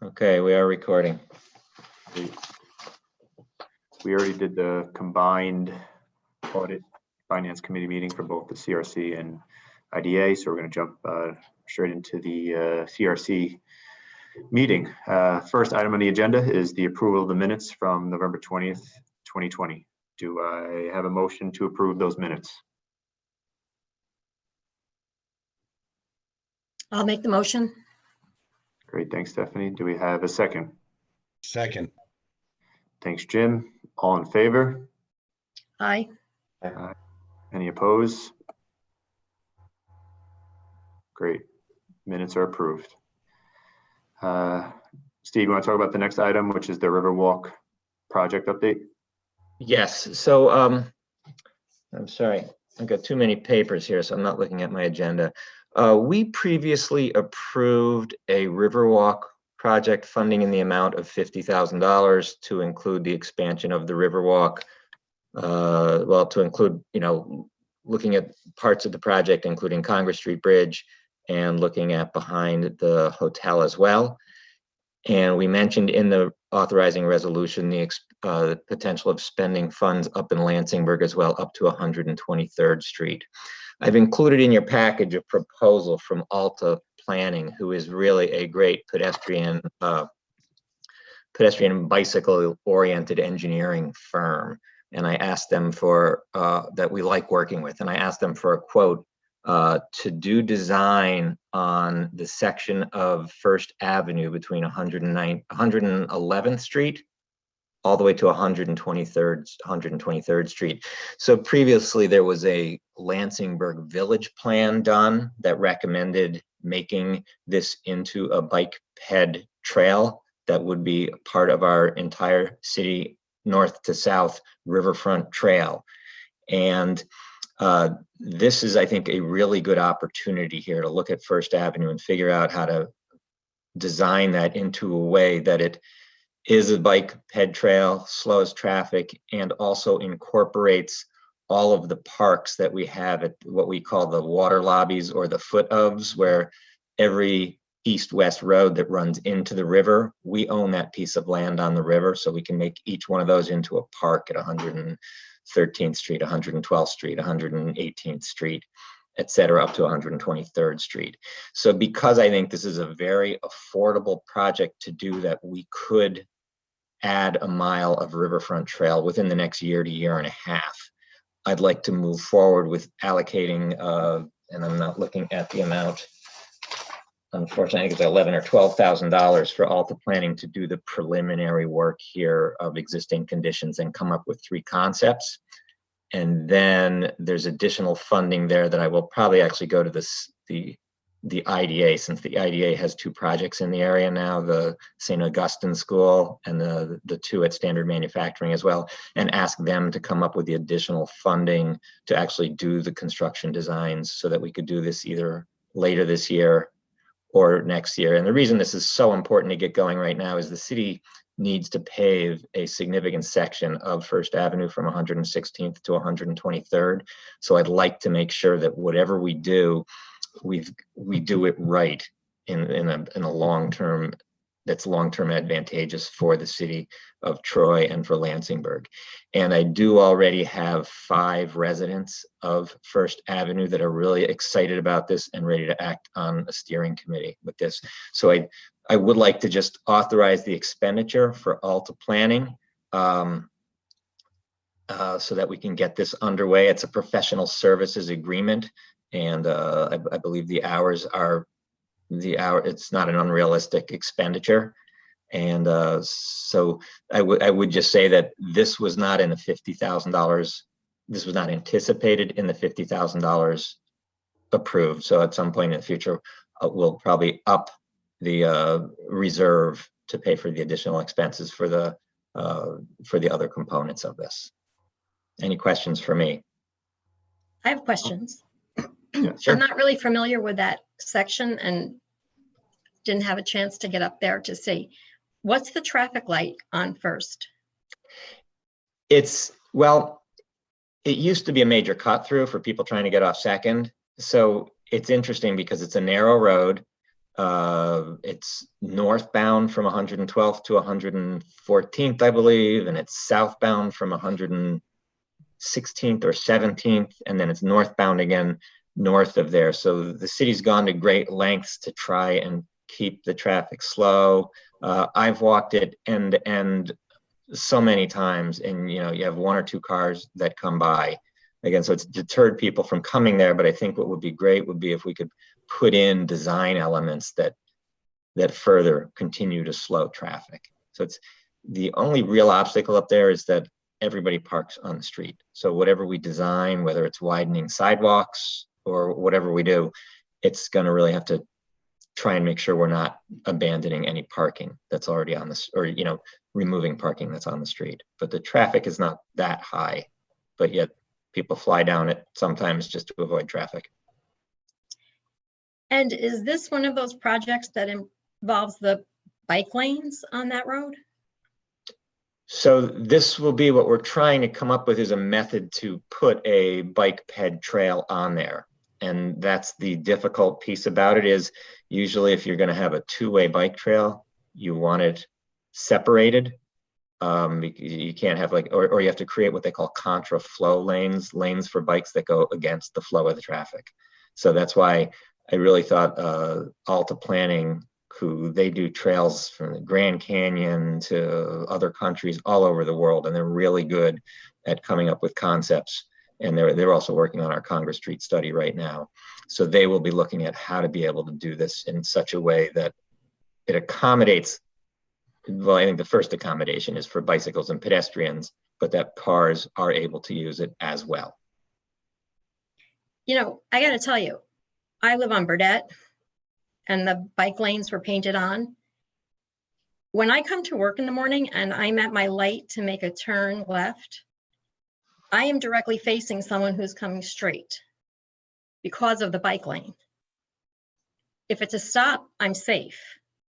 Okay, we are recording. We already did the combined audit finance committee meeting for both the CRC and IDA, so we're going to jump straight into the CRC meeting. First item on the agenda is the approval of the minutes from November 20th, 2020. Do I have a motion to approve those minutes? I'll make the motion. Great, thanks, Stephanie. Do we have a second? Second. Thanks, Jim. All in favor? Aye. Any opposed? Great, minutes are approved. Steve, you want to talk about the next item, which is the Riverwalk project update? Yes, so I'm sorry, I've got too many papers here, so I'm not looking at my agenda. We previously approved a Riverwalk project funding in the amount of $50,000 to include the expansion of the Riverwalk. Well, to include, looking at parts of the project, including Congress Street Bridge and looking at behind the hotel as well. And we mentioned in the authorizing resolution the potential of spending funds up in Lansingburg as well, up to 123rd Street. I've included in your package a proposal from Alta Planning, who is really a great pedestrian bicycle-oriented engineering firm. And I asked them for, that we like working with, and I asked them for a quote to do design on the section of First Avenue between 111th Street all the way to 123rd Street. So previously there was a Lansingburg Village plan done that recommended making this into a bike ped trail that would be part of our entire city north to south riverfront trail. And this is, I think, a really good opportunity here to look at First Avenue and figure out how to design that into a way that it is a bike ped trail, slows traffic, and also incorporates all of the parks that we have at what we call the water lobbies or the foot-ofs, where every east-west road that runs into the river, we own that piece of land on the river, so we can make each one of those into a park at 113th Street, 112th Street, 118th Street, et cetera, up to 123rd Street. So because I think this is a very affordable project to do that, we could add a mile of riverfront trail within the next year to year and a half. I'd like to move forward with allocating, and I'm not looking at the amount, unfortunately, I think it's $11,000 or $12,000 for Alta Planning to do the preliminary work here of existing conditions and come up with 3 concepts. And then there's additional funding there that I will probably actually go to the IDA, since the IDA has 2 projects in the area now, the St. Augustine School and the 2 at Standard Manufacturing as well, and ask them to come up with the additional funding to actually do the construction designs so that we could do this either later this year or next year. And the reason this is so important to get going right now is the city needs to pave a significant section of First Avenue from 116th to 123rd. So I'd like to make sure that whatever we do, we do it right in a long-term, that's long-term advantageous for the city of Troy and for Lansingburg. And I do already have 5 residents of First Avenue that are really excited about this and ready to act on a steering committee with this. So I would like to just authorize the expenditure for Alta Planning so that we can get this underway. It's a professional services agreement, and I believe the hours are it's not an unrealistic expenditure. And so I would just say that this was not in the $50,000. This was not anticipated in the $50,000 approved. So at some point in the future, we'll probably up the reserve to pay for the additional expenses for the other components of this. Any questions for me? I have questions. Yeah, sure. I'm not really familiar with that section and didn't have a chance to get up there to see. What's the traffic light on First? Well, it used to be a major cut through for people trying to get off Second. So it's interesting because it's a narrow road. It's northbound from 112th to 114th, I believe, and it's southbound from 116th or 17th, and then it's northbound again north of there. So the city's gone to great lengths to try and keep the traffic slow. I've walked it end to end so many times, and you have one or two cars that come by. Again, so it's deterred people from coming there, but I think what would be great would be if we could put in design elements that further continue to slow traffic. So it's the only real obstacle up there is that everybody parks on the street. So whatever we design, whether it's widening sidewalks or whatever we do, it's going to really have to try and make sure we're not abandoning any parking that's already on this, or removing parking that's on the street. But the traffic is not that high, but yet people fly down it sometimes just to avoid traffic. And is this one of those projects that involves the bike lanes on that road? So this will be what we're trying to come up with, is a method to put a bike ped trail on there. And that's the difficult piece about it, is usually if you're going to have a two-way bike trail, you want it separated. You can't have or you have to create what they call contra flow lanes for bikes that go against the flow of the traffic. So that's why I really thought Alta Planning, who they do trails from the Grand Canyon to other countries all over the world, and they're really good at coming up with concepts. And they're also working on our Congress Street study right now. So they will be looking at how to be able to do this in such a way that it accommodates. Well, I think the first accommodation is for bicycles and pedestrians, but that cars are able to use it as well. I got to tell you, I live on Burdette, and the bike lanes were painted on. When I come to work in the morning and I'm at my light to make a turn left, I am directly facing someone who's coming straight because of the bike lane. If it's a stop, I'm safe.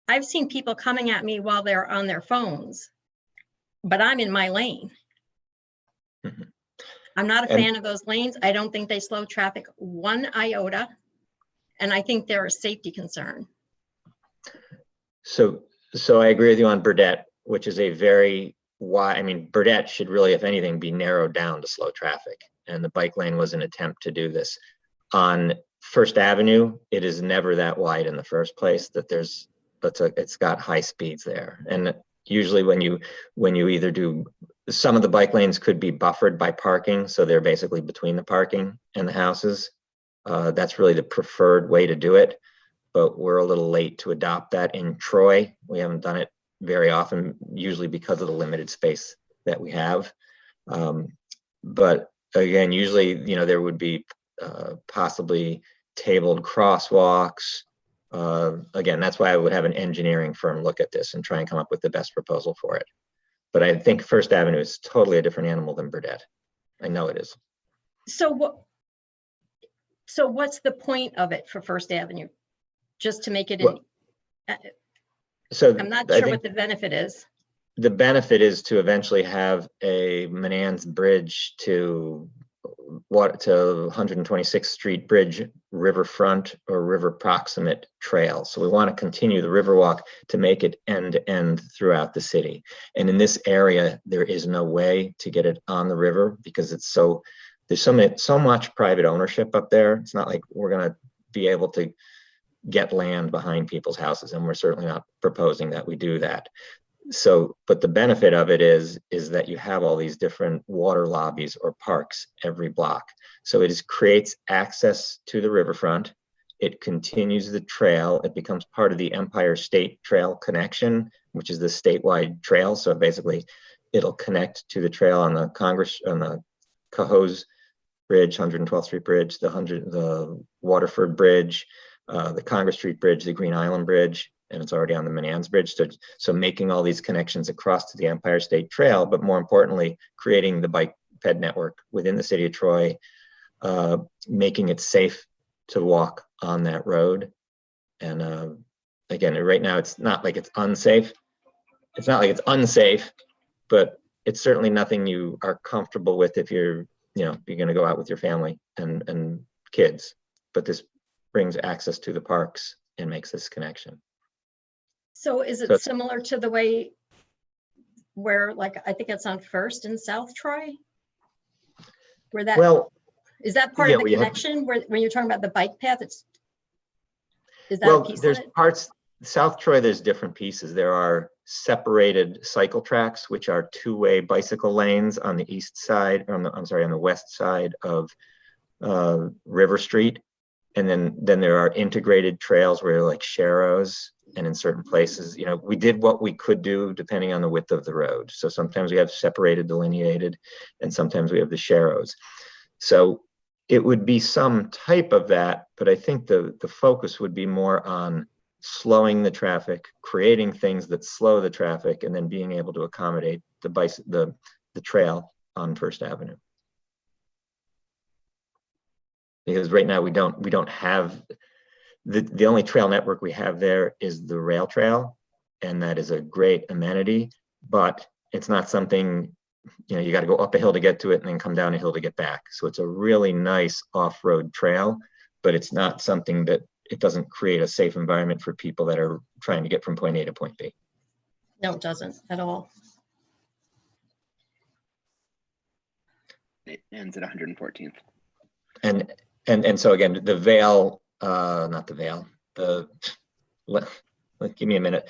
I've seen people coming at me while they're on their phones, but I'm in my lane. Mm-hmm. I'm not a fan of those lanes. I don't think they slow traffic one iota, and I think they're a safety concern. So I agree with you on Burdette, which is a very wide. I mean, Burdette should really, if anything, be narrowed down to slow traffic, and the bike lane was an attempt to do this. On First Avenue, it is never that wide in the first place. It's got high speeds there, and usually when you either do, some of the bike lanes could be buffered by parking, so they're basically between the parking and the houses. That's really the preferred way to do it, but we're a little late to adopt that in Troy. We haven't done it very often, usually because of the limited space that we have. But again, usually, there would be possibly tabled crosswalks. Again, that's why I would have an engineering firm look at this and try and come up with the best proposal for it. But I think First Avenue is totally a different animal than Burdette. I know it is. So what's the point of it for First Avenue? Just to make it so I'm not sure what the benefit is. The benefit is to eventually have a Menands Bridge to 126th Street Bridge riverfront or river proximate trail. So we want to continue the Riverwalk to make it end to end throughout the city. And in this area, there is no way to get it on the river because there's so much private ownership up there. It's not like we're going to be able to get land behind people's houses, and we're certainly not proposing that we do that. So, but the benefit of it is that you have all these different water lobbies or parks every block. So it creates access to the riverfront. It continues the trail. It becomes part of the Empire State Trail connection, which is the statewide trail. So basically, it'll connect to the trail on the Cohoes Bridge, 112th Street Bridge, the Waterford Bridge, the Congress Street Bridge, the Green Island Bridge, and it's already on the Menands Bridge. So making all these connections across to the Empire State Trail, but more importantly, creating the bike ped network within the city of Troy, making it safe to walk on that road. And again, right now, it's not like it's unsafe. It's not like it's unsafe, but it's certainly nothing you are comfortable with if you're going to go out with your family and kids. But this brings access to the parks and makes this connection. So is So it it's- similar to the way where, like, I think it's on First in South Troy? Where that, Well, is that part yeah, of the we have- connection where, when you're talking about the bike path, is that a well, piece of there's it? parts, South Troy, there's different pieces. There are separated cycle tracks, which are two-way bicycle lanes on the east side, on the, I'm sorry, on the west side of River Street. And then there are integrated trails where like sharrows, and in certain places, you know, we did what we could do depending on the width of the road. So sometimes we have separated, delineated, and sometimes we have the sharrows. So it would be some type of that, but I think the focus would be more on slowing the traffic, creating things that slow the traffic, and then being able to accommodate the trail on First Avenue. Because right now we don't have the only trail network we have there is the rail trail, and that is a great amenity, but it's not something, you know, you got to go up a hill to get to it and then come down a hill to get back. So it's a really nice off-road trail, but it's not something that, it doesn't create a safe environment for people that are trying to get from point A to point B. No, it doesn't at all. It ends at 114th. And so again, the Vale, not the Vale, give me a minute.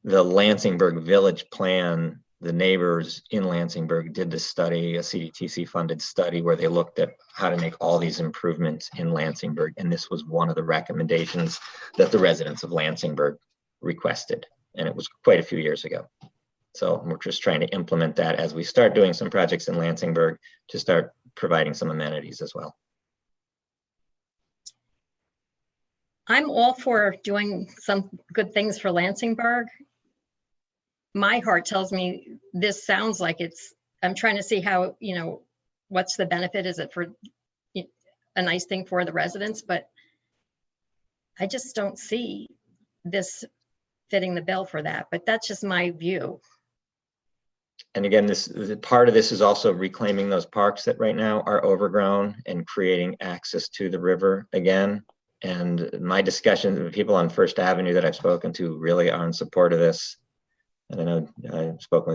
The Lansingburg Village Plan, the neighbors in Lansingburg did the study, a CDTC funded study where they looked at how to make all these improvements in Lansingburg. And this was one of the recommendations that the residents of Lansingburg requested. And it was quite a few years ago. So we're just trying to implement that as we start doing some projects in Lansingburg to start providing some amenities as well. I'm all for doing some good things for Lansingburg. My heart tells me this sounds like I'm trying to see how, you know, what's the benefit? Is it for a nice thing for the residents? But I just don't see this fitting the bill for that. But that's just my view. And again, part of this is also reclaiming those parks that right now are overgrown and creating access to the river again. And my discussions with people on First Avenue that I've spoken to really are in support of this. And I know I've spoken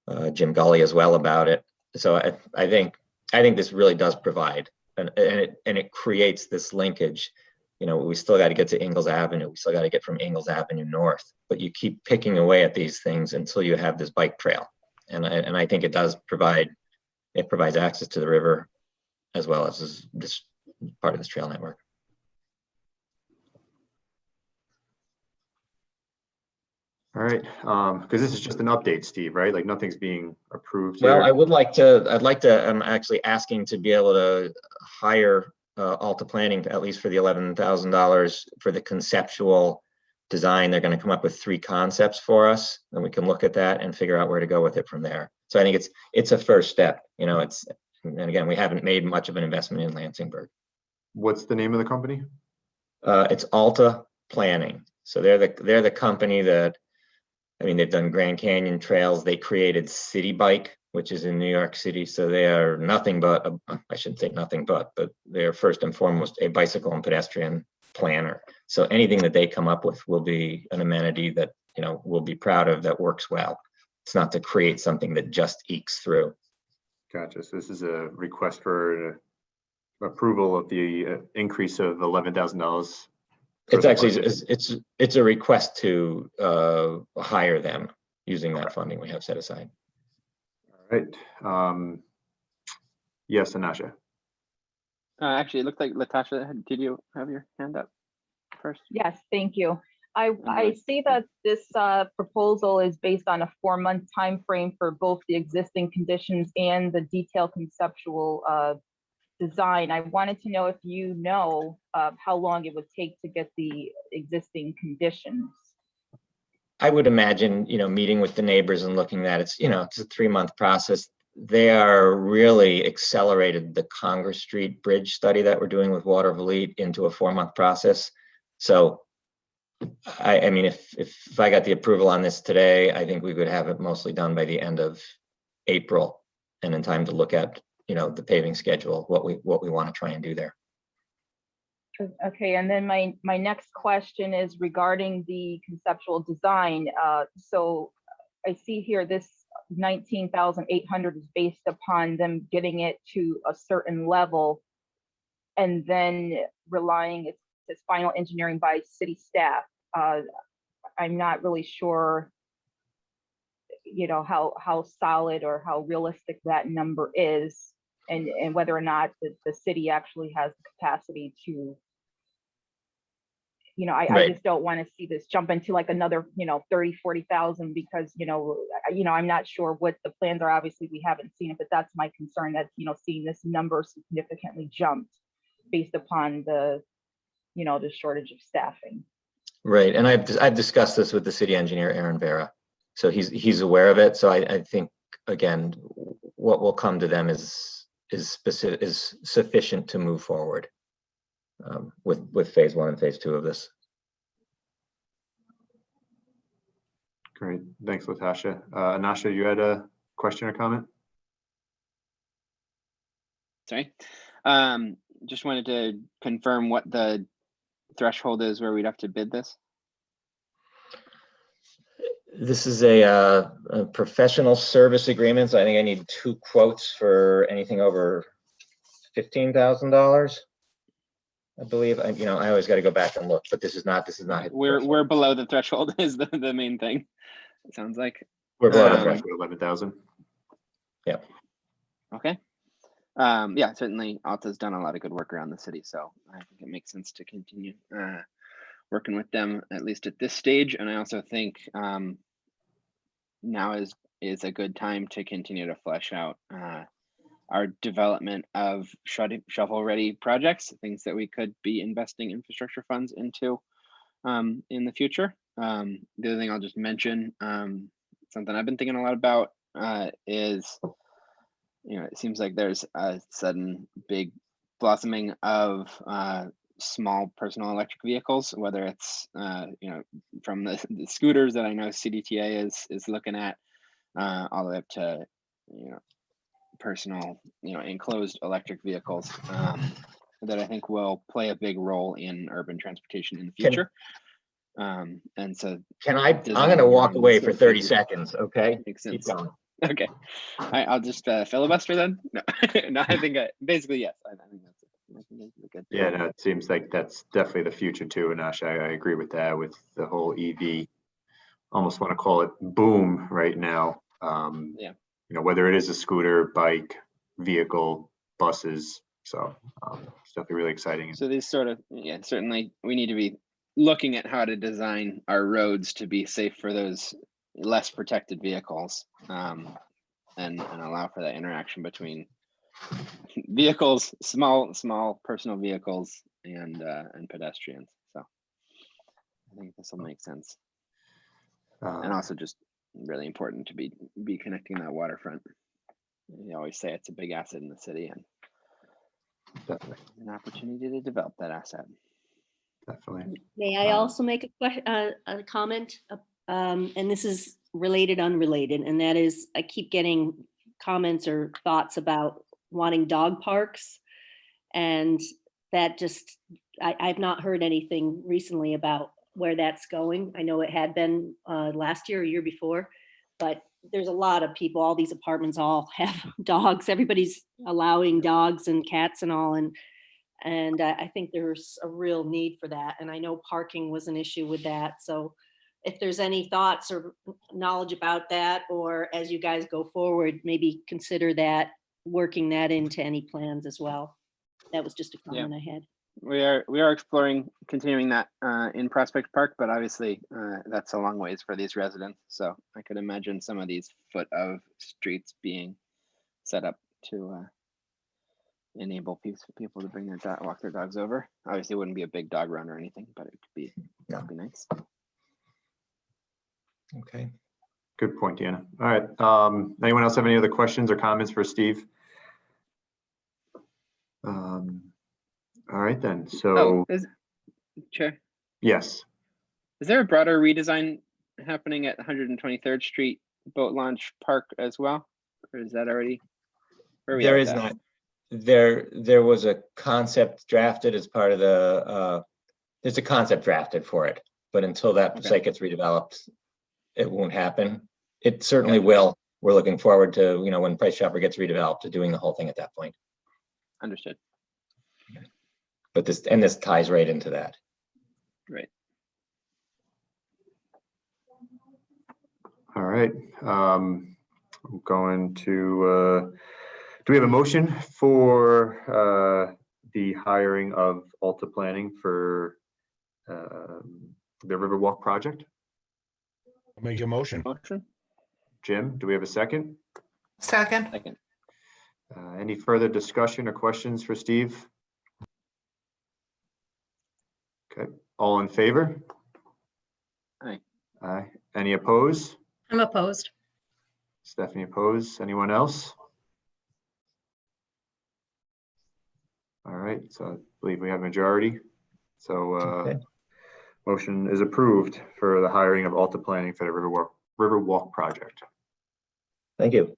with Jim Gully as well about it. So I think this really does provide, and it creates this linkage. You know, we still got to get to Ingalls Avenue. We still got to get from Ingalls Avenue north, but you keep picking away at these things until you have this bike trail. And I think it does provide, it provides access to the river as well as this part of this trail network. All right, because this is just an update, Steve, right? Like nothing's being approved here. Well, I'm actually asking to be able to hire Alta Planning, at least for the $11,000 for the conceptual design. They're going to come up with 3 concepts for us, and we can look at that and figure out where to go with it from there. So I think it's a first step. You know, and again, we haven't made much of an investment in Lansingburg. What's the name of the company? It's Alta Planning. So they're the company that, I mean, they've done Grand Canyon trails. They created City Bike, which is in New York City. So they are nothing but, I shouldn't say nothing but they're first and foremost a bicycle and pedestrian planner. So anything that they come up with will be an amenity that, you know, we'll be proud of, that works well. It's not to create something that just ekes through. Gotcha. So this is a request for approval of the increase of $11,000. It's actually, it's a request to hire them using that funding we have set aside. All right. Yes, Anasha. Actually, it looked like Latasha, did you have your hand up first? Yes, thank you. I see that this proposal is based on a 4-month time frame for both the existing conditions and the detailed conceptual design. I wanted to know if you know how long it would take to get the existing conditions. I would imagine, you know, meeting with the neighbors and looking at it's, you know, it's a 3-month process. They are really accelerated the Congress Street Bridge study that we're doing with Water of Elite into a 4-month process. So I mean, if I got the approval on this today, I think we would have it mostly done by the end of April, and in time to look at, you know, the paving schedule, what we want to try and do there. Okay, and then my next question is regarding the conceptual design. So I see here this 19,800 is based upon them getting it to a certain level and then relying its final engineering by city staff. I'm not really sure, you know, how solid or how realistic that number is, and whether or not the city actually has the capacity to, you know, I Right. just don't want to see this jump into like another, you know, 30, 40,000 because, you know, I'm not sure what the plans are. Obviously, we haven't seen it, but that's my concern, that, you know, seeing this number significantly jumped based upon the, you know, the shortage of staffing. Right, and I've discussed this with the city engineer, Aaron Vera, so he's aware of it. So I think, again, what will come to them is sufficient to move forward with phase 1 and phase 2 of this. Great, thanks, Latasha. Anasha, you had a question or comment? Sorry. Just wanted to confirm what the threshold is where we'd have to bid this. This is a professional service agreement, so I think I need 2 quotes for anything over $15,000. I believe. You know, I always got to go back and look, but this is not. We're below the threshold is the main thing. It sounds like We're below the threshold. 11,000. Yeah. Okay. Yeah, certainly Alta's done a lot of good work around the city, so I think it makes sense to continue working with them, at least at this stage. And I also think now is a good time to continue to flesh out our development of shovel-ready projects, things that we could be investing infrastructure funds into in the future. The other thing I'll just mention, something I've been thinking a lot about is, you know, it seems like there's a sudden big blossoming of small personal electric vehicles, whether it's you know, from the scooters that I know CDTA is looking at, all the way up to, you know, personal, you know, enclosed electric vehicles that I think will play a big role in urban transportation in the future. And so I'm going to walk away for 30 seconds. Okay. Makes Keep sense. going. Okay. I'll just filibuster then. No, no, I think basically yes. I think that's it. I think that's a good. Yeah, no, it seems like that's definitely the future too, Anasha. I agree with that, with the whole EV. Almost want to call it boom right now. Yeah. You know, whether it is a scooter, bike, vehicle, buses. So it's definitely really exciting. So these sort of, yeah, certainly we need to be looking at how to design our roads to be safe for those less protected vehicles, and allow for that interaction between vehicles, small personal vehicles, and pedestrians. So I think this will make sense, and also just really important to be connecting that waterfront. You always say it's a big asset in the city, and Definitely. an opportunity to develop that asset. Definitely. May I also make a comment? And this is related, unrelated, and that is I keep getting comments or thoughts about wanting dog parks. And that just, I've not heard anything recently about where that's going. I know it had been last year or year before, but there's a lot of people, all these apartments all have dogs. Everybody's allowing dogs and cats and all. And I think there's a real need for that. And I know parking was an issue with that. So if there's any thoughts or knowledge about that, or as you guys go forward, maybe consider that, working that into any plans as well. That was just a comment I had. We are exploring continuing that in Prospect Park, but obviously that's a long ways for these residents. So I could imagine some of these foot of streets being set up to enable people to bring their walk their dogs over. Obviously, it wouldn't be a big dog run or anything, but it could be that'd be nice. Okay. Good point, Deanna. All right. Anyone else have any other questions or comments for Steve? All right then. So Chair, yes. is there a broader redesign happening at 123rd Street Boat Launch Park as well, or is that already? There is not. There was a concept drafted as part of the, there's a concept drafted for it, but until that Okay. site gets redeveloped, it won't happen. It certainly Okay. will. We're looking forward to, when Price Chopper gets redeveloped, to doing the whole thing at that point. Understood. But this ties right into that. Right. All right. I'm going to, do we have a motion for the hiring of Alta Planning for the Riverwalk project? I'll make a motion. Motion. Jim, do we have a second? Second. Second. Any further discussion or questions for Steve? Okay, all in favor? Aye. Aye. Any opposed? I'm opposed. Stephanie opposed. Anyone else? All right, so I believe we have a majority. So Okay. motion is approved for the hiring of Alta Planning for the Riverwalk project. Thank you.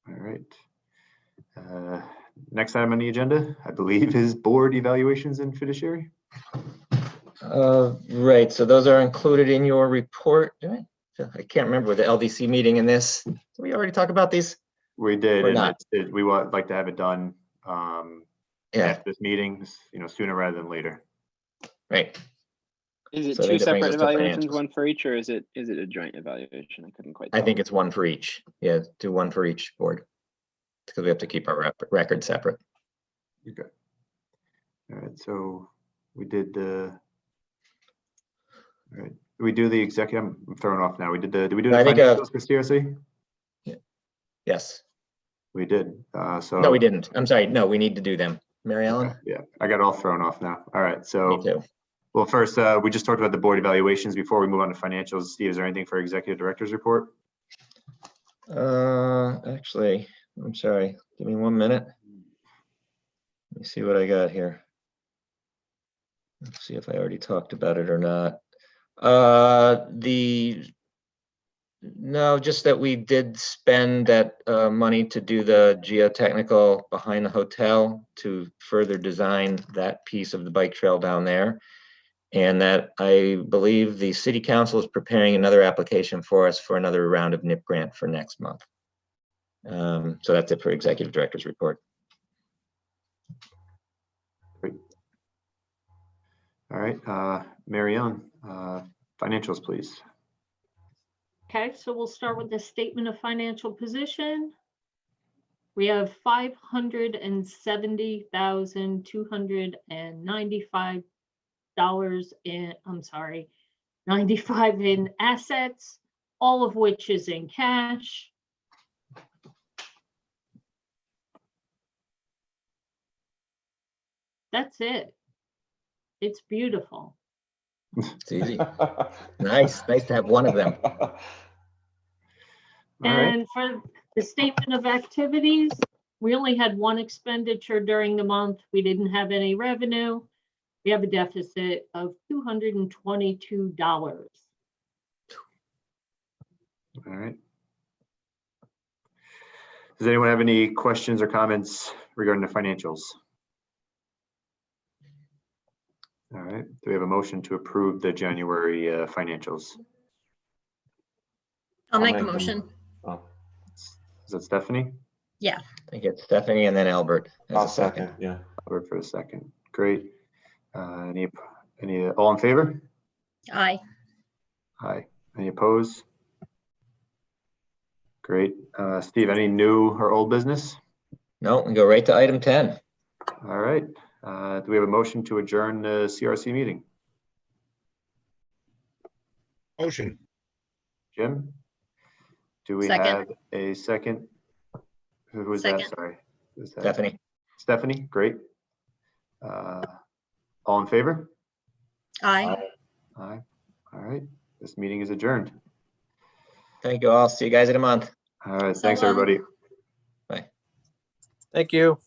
All right. Next item on the agenda, I believe, is board evaluations and fiduciary. Right, so those are included in your report. I can't remember with the LDC meeting in this. Did we already talk about these? We did, Or and not. we would like to have it done Yeah, after this meeting, sooner rather than later. right. Is it So I two think that brings separate us to evaluations, financials. one for each, or is it a joint evaluation? I couldn't quite I tell. think it's one for each. Yeah, do one for each board. Because we have to keep our record separate. Okay. All right, so we did the. All right, we do the executive. I'm throwing off now. Did we do the I think, financials for CRC? Yes. We did. So No, we didn't. I'm sorry. No, we need to do them. Mary Ellen? okay, yeah, I got all thrown off now. All right, Me so too. well, first we just talked about the board evaluations. Before we move on to financials, Steve, is there anything for executive director's report? Actually, I'm sorry. Give me 1 minute. Let me see what I got here. Let's see if I already talked about it or not. No, just that we did spend that money to do the geotechnical behind the hotel to further design that piece of the bike trail down there. And that I believe the city council is preparing another application for us for another round of NIP grant for next month. So that's it for executive director's report. Great. All right, Mary Ellen, financials, please. Okay, so we'll start with the statement of financial position. We have $570,295 in, 95 in assets, all of which is in cash. That's it. It's beautiful. It's easy. Nice to have one of them. All right. And for the statement of activities, we only had one expenditure during the month. We didn't have any revenue. We have a deficit of $222. All right. Does anyone have any questions or comments regarding the financials? All right, do we have a motion to approve the January financials? I'll make a make them. motion. Is that Stephanie? I think it's Stephanie and then Albert as I'll a second. second, yeah. Or for a second. Great. Any all in favor? Aye. Aye. Any opposed? Great. Steve, any new or old business? No, we go right to item 10. All right. Do we have a motion to adjourn the CRC meeting? Motion. Jim? Do we Second. have a second? Who was that? Second. Sorry. Who's that? Stephanie? Stephanie, great. All in favor? Aye. Aye. All right. This meeting is adjourned. Thank you all. See you guys in a month. All right. So Thanks, long. everybody. Bye. Thank you.